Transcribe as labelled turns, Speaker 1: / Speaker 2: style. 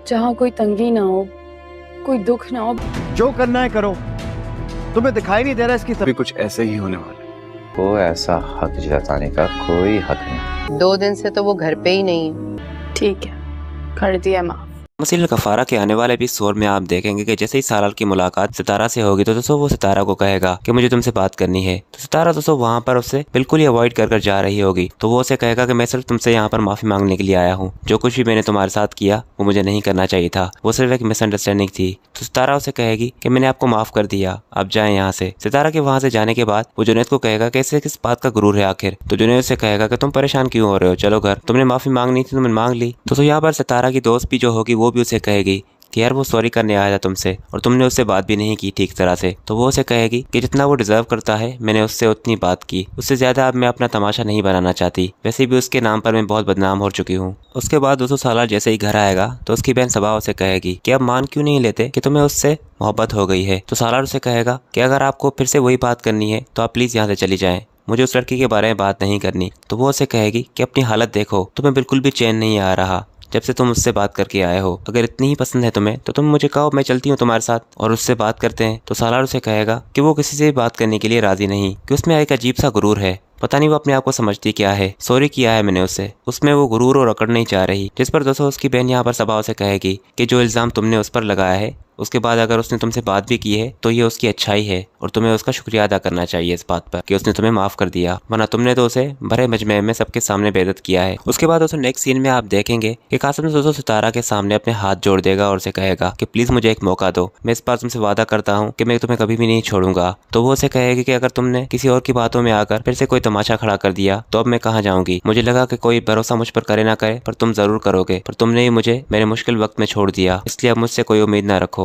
Speaker 1: जहाँ कोई तंगी ना हो, कोई दुख ना हो।
Speaker 2: जो करना है करो, तुम्हें दिखाई नहीं दे रहा इसकी
Speaker 3: भी कुछ ऐसे ही होने वाला है।
Speaker 4: वो ऐसा हक जताने का कोई हक नहीं।
Speaker 5: 2 दिन से तो वो घर पे ही नहीं है।
Speaker 1: ठीक है, कर दिया माफ।
Speaker 6: मसीह कफारा के आने वाले एपिसोड में आप देखेंगे कि जैसे ही सालार की मुलाकात सितारा से होगी तो दोस्तों वो सितारा को कहेगा कि मुझे तुमसे बात करनी है। तो सितारा दोस्तों वहाँ पर उससे बिल्कुल ही अवॉइड कर जा रही होगी। तो वो उसे कहेगा कि मैं सिर्फ तुमसे यहाँ पर माफी मांगने के लिए आया हूँ। जो कुछ भी मैंने तुम्हारे साथ किया वो मुझे नहीं करना चाहिए था, वो सिर्फ एक मिसअंडरस्टैंडिंग थी। तो सितारा उसे कहेगी कि मैंने आपको माफ कर दिया, आप जाए यहाँ से। सितारा के वहाँ से जाने के बाद वो जुनैद को कहेगा कि इसे किस बात का गुरूर है आखिर। तो जुनैद उसे कहेगा कि तुम परेशान क्यों हो रहे हो, चलो घर, तुमने माफी मांगनी थी, तुमने मांग ली। तो यहाँ पर सितारा की दोस्त भी जो होगी वो भी उसे कहेगी कि यार वो सॉरी करने आया था तुमसे और तुमने उससे बात भी नहीं की ठीक तरह से। तो वो उसे कहेगी कि जितना वो डिजर्व करता है मैंने उससे उतनी बात की, उससे ज्यादा अब मैं अपना तमाशा नहीं बनाना चाहती। वैसे भी उसके नाम पर मैं बहुत बदनाम हो चुकी हूँ। उसके बाद दोस्तों सालार जैसे ही घर आएगा तो उसकी बहन सबा उसे कहेगी कि अब मान क्यों नहीं लेते कि तुम्हें उससे मोहब्बत हो गई है। तो सालार उसे कहेगा कि अगर आपको फिर से वही बात करनी है तो आप प्लीज यहाँ से चली जाएं, मुझे उस लड़की के बारे में बात नहीं करनी। तो वो उसे कहेगी कि अपनी हालत देखो, तुम्हें बिल्कुल भी चैन नहीं आ रहा जब से तुम उससे बात करके आए हो। अगर इतनी ही पसंद है तुम्हें तो तुम मुझे कहो, मैं चलती हूँ तुम्हारे साथ और उससे बात करते हैं। तो सालार उसे कहेगा कि वो किसी से भी बात करने के लिए राजी नहीं, कि उसमें एक अजीब सा गुरूर है, पता नहीं वो अपने आप को समझती क्या है। सॉरी किया है मैंने उससे, उसमें वो गुरूर और अकड़ नहीं चाह रही। जिस पर दोस्तों उसकी बहन यहाँ पर सबा उसे कहेगी कि जो इल्जाम तुमने उस पर लगाया है उसके बाद अगर उसने तुमसे बात भी की है तो ये उसकी अच्छाई है और तुम्हें उसका शुक्रिया अदा करना चाहिए इस बात पर कि उसने तुम्हें माफ कर दिया, वरना तुमने तो उसे भरे मजमे में सबके सामने बेइज्जत किया है। उसके बाद दोस्तों नेक्स्ट सीन में आप देखेंगे कि कासिम दोस्तों सितारा के सामने अपने हाथ जोड़ देगा और उसे कहेगा कि प्लीज मुझे एक मौका दो, मैं इस बार तुमसे वादा करता हूँ कि मैं तुम्हें कभी भी नहीं छोड़ूंगा। तो वो उसे कहेगी कि अगर तुमने किसी और की बातों में आकर फिर से कोई तमाशा खड़ा कर दिया तो अब मैं कहाँ जाऊंगी। मुझे लगा कि कोई भरोसा मुझ पर करे ना करे पर तुम जरूर करोगे, पर तुमने ही मुझे मेरे मुश्किल वक्त में छोड़ दिया, इसलिए अब मुझसे कोई उम्मीद ना रखो।